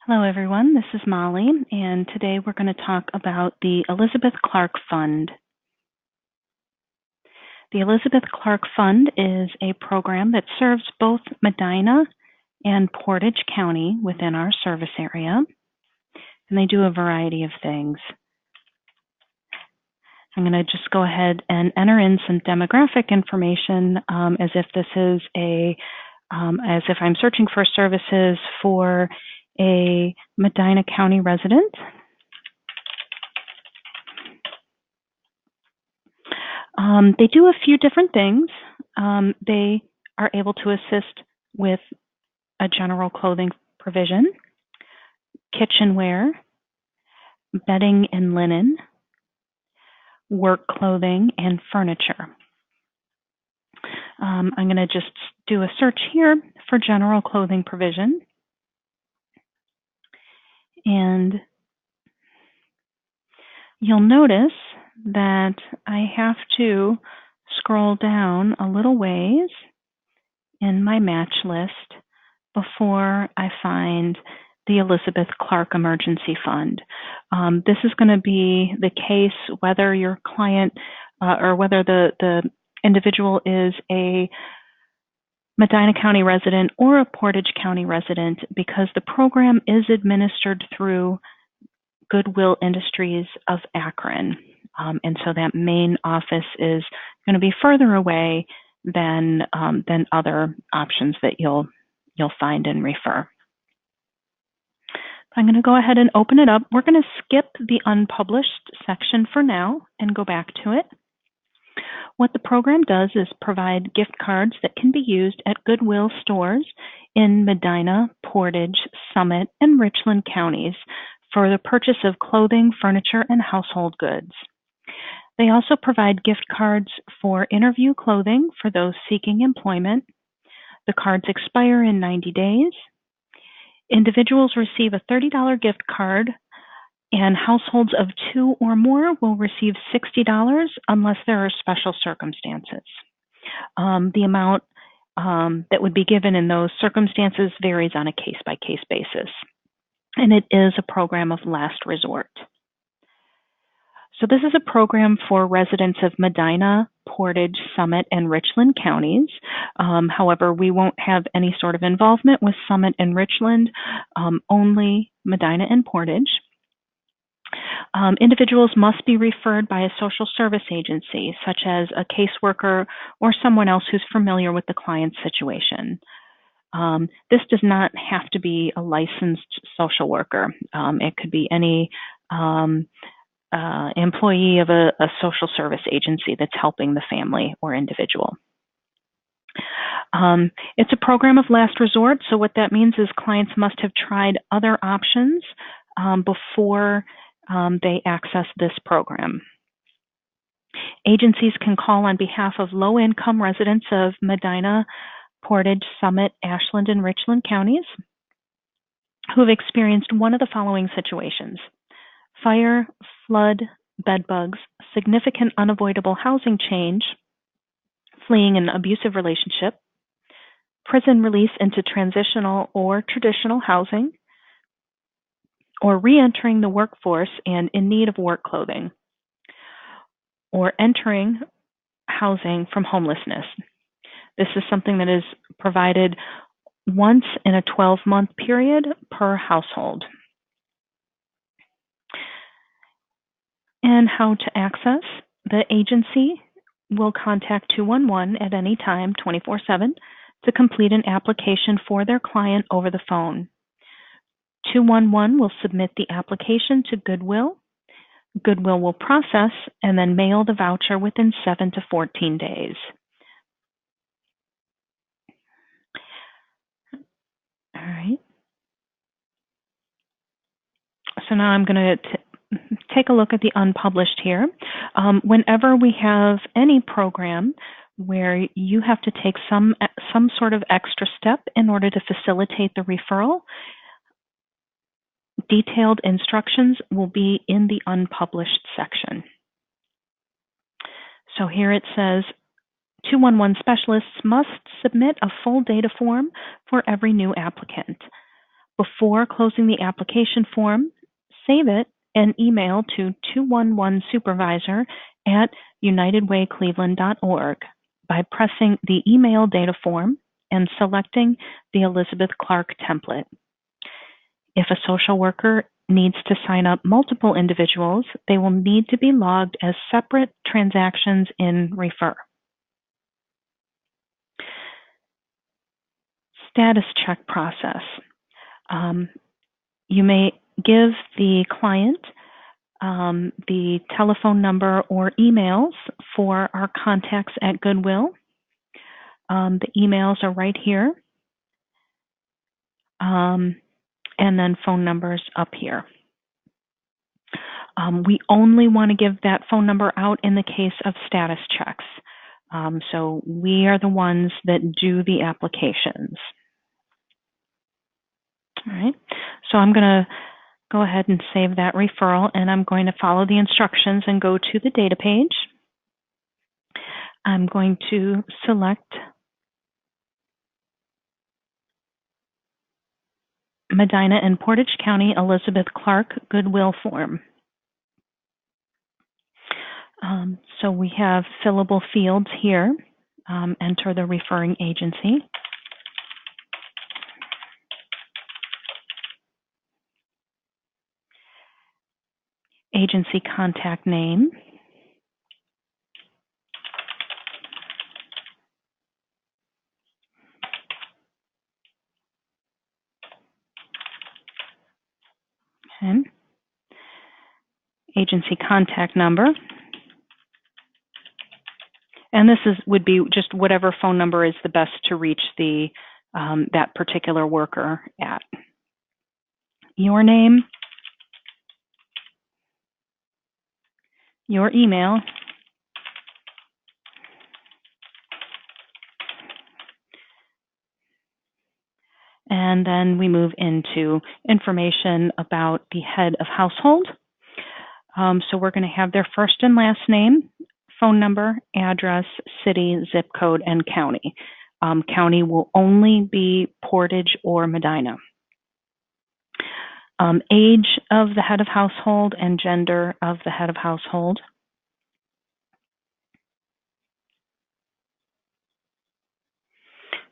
Hello, everyone. This is Molly, and today we're going to talk about the Elizabeth Clark Fund. The Elizabeth Clark Fund is a program that serves both Medina and Portage County within our service area, and they do a variety of things. I'm going to just go ahead and enter in some demographic information as if I'm searching for services for a Medina County resident. They do a few different things. They are able to assist with a general clothing provision, kitchenware, bedding and linen, work clothing, and furniture. I'm going to just do a search here for general clothing provision. And you'll notice that I have to scroll down a little ways in my match list before I find the Elizabeth Clark Emergency Fund. This is going to be the case whether your client or whether the individual is a Medina County resident or a Portage County resident, because the program is administered through Goodwill Industries of Akron. And so that main office is going to be further away than other options that you'll find and refer. I'm going to go ahead and open it up. We're going to skip the unpublished section for now and go back to it. What the program does is provide gift cards that can be used at Goodwill stores in Medina, Portage, Summit, and Richland counties for the purchase of clothing, furniture, and household goods. They also provide gift cards for interview clothing for those seeking employment. The cards expire in 90 days. Individuals receive a $30 gift card, and households of 2 or more will receive $60 unless there are special circumstances. The amount that would be given in those circumstances varies on a case-by-case basis, and it is a program of last resort. So this is a program for residents of Medina, Portage, Summit, and Richland counties. However, we won't have any sort of involvement with Summit and Richland, only Medina and Portage. Individuals must be referred by a social service agency, such as a caseworker or someone else who's familiar with the client's situation. This does not have to be a licensed social worker. It could be any employee of a social service agency that's helping the family or individual. It's a program of last resort, so what that means is clients must have tried other options before they access this program. Agencies can call on behalf of low-income residents of Medina, Portage, Summit, Ashland, and Richland counties who have experienced one of the following situations: fire, flood, bed bugs, significant unavoidable housing change, fleeing an abusive relationship, prison release into transitional or traditional housing, or re-entering the workforce and in need of work clothing, or entering housing from homelessness. This is something that is provided once in a 12-month period per household. And how to access. The agency will contact 211 at any time, 24/7, to complete an application for their client over the phone. 211 will submit the application to Goodwill. Goodwill will process and then mail the voucher within 7 to 14 days. All right. So now I'm going to take a look at the unpublished here. Whenever we have any program where you have to take some sort of extra step in order to facilitate the referral, detailed instructions will be in the unpublished section. So here it says, 211 specialists must submit a full data form for every new applicant. Before closing the application form, save it and email to 211supervisor@unitedwaycleveland.org by pressing the email data form and selecting the Elizabeth Clark template. If a social worker needs to sign up multiple individuals, they will need to be logged as separate transactions in Refer. Status check process. You may give the client the telephone number or emails for our contacts at Goodwill. The emails are right here, and then phone numbers up here. We only want to give that phone number out in the case of status checks. So we are the ones that do the applications. All right, so I'm going to go ahead and save that referral, and I'm going to follow the instructions and go to the data page. I'm going to select Medina and Portage County Elizabeth Clark Goodwill form. So we have fillable fields here. Enter the referring agency. Agency contact name. Okay. Agency contact number. And this would be just whatever phone number is the best to reach the that particular worker at. Your name, your email, and then we move into information about the head of household. So we're going to have their first and last name, phone number, address, city, zip code, and county. County will only be Portage or Medina. Age of the head of household and gender of the head of household.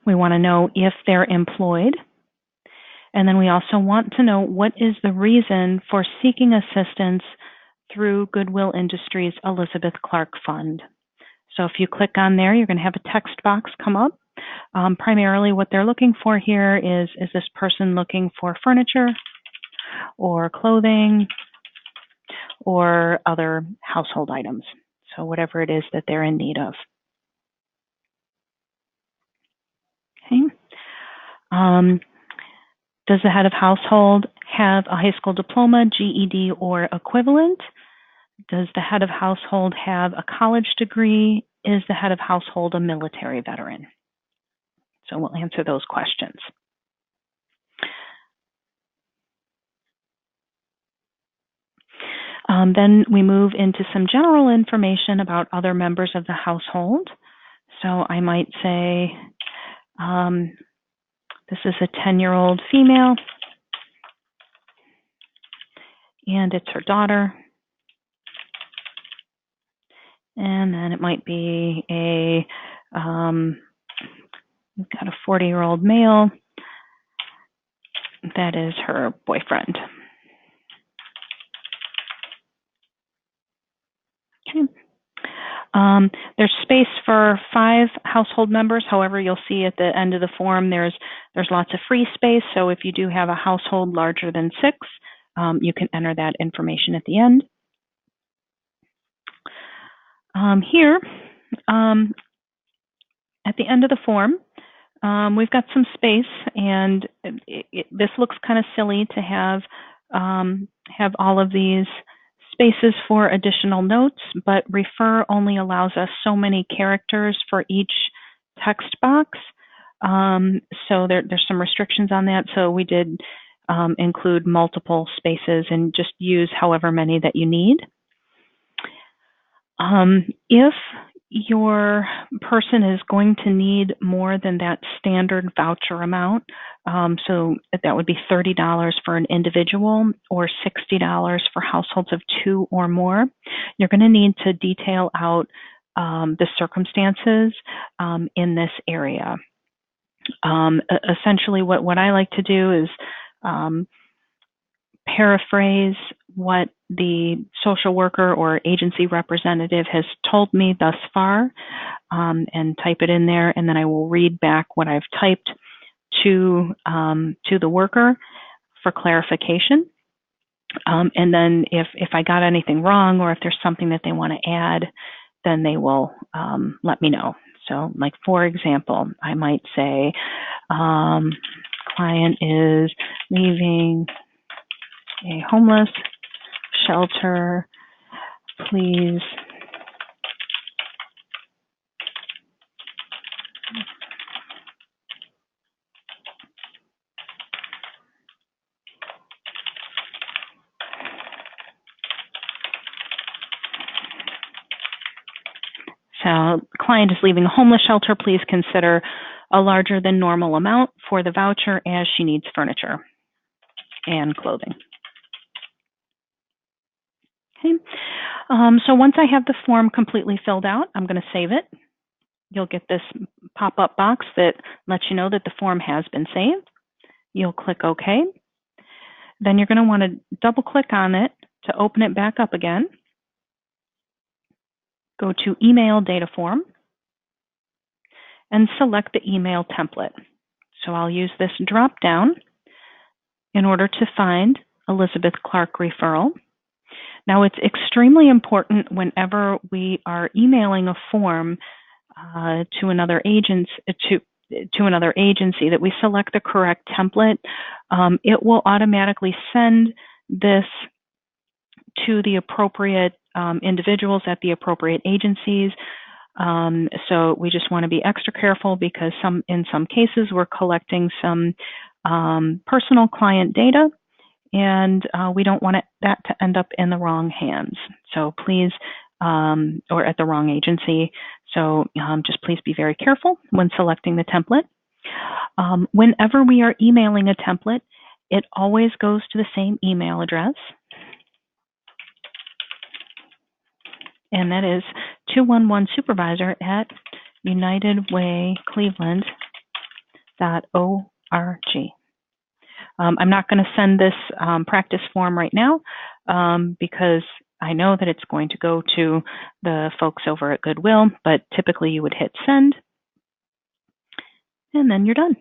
We want to know if they're employed. And then we also want to know what is the reason for seeking assistance through Goodwill Industries Elizabeth Clark Fund. So if you click on there, you're going to have a text box come up. Primarily what they're looking for here is this person looking for furniture or clothing or other household items. So whatever it is that they're in need of. Okay. Does the head of household have a high school diploma, GED, or equivalent? Does the head of household have a college degree? Is the head of household a military veteran? So we'll answer those questions. Then we move into some general information about other members of the household. So I might say, this is a 10-year-old female, and it's her daughter. And then it might be we've got a 40-year-old male. That is her boyfriend. Okay. There's space for 5 household members. However, you'll see at the end of the form there's lots of free space. So if you do have a household larger than 6, you can enter that information at the end. Here, at the end of the form, we've got some space, and this looks kind of silly to have all of these spaces for additional notes, but Refer only allows us so many characters for each text box. So there's some restrictions on that. So we did include multiple spaces and just use however many that you need. If your person is going to need more than that standard voucher amount. So that would be $30 for an individual or $60 for households of 2 or more. You're going to need to detail out the circumstances in this area. Essentially, what I like to do is paraphrase what the social worker or agency representative has told me thus far, and type it in there, and then I will read back what I've typed to the worker for clarification. And then if I got anything wrong or if there's something that they want to add, then they will let me know. So, like, for example, I might say, client is leaving a homeless shelter, please So, client is leaving a homeless shelter. Please consider a larger than normal amount for the voucher as she needs furniture and clothing. Okay. So once I have the form completely filled out, I'm going to save it. You'll get this pop-up box that lets you know that the form has been saved. You'll click OK. Then you're going to want to double-click on it to open it back up again. Go to Email Data Form and select the email template. So I'll use this drop-down in order to find Elizabeth Clark referral. Now, it's extremely important whenever we are emailing a form to another agency that we select the correct template. It will automatically send this to the appropriate individuals at the appropriate agencies. So we just want to be extra careful because in some cases we're collecting some personal client data, and we don't want that to end up in the wrong hands. So please, or at the wrong agency. So just please be very careful when selecting the template. Whenever we are emailing a template, it always goes to the same email address. And that is 211supervisor@unitedwaycleveland.org. I'm not going to send this practice form right now because I know that it's going to go to the folks over at Goodwill, but typically you would hit send, and then you're done.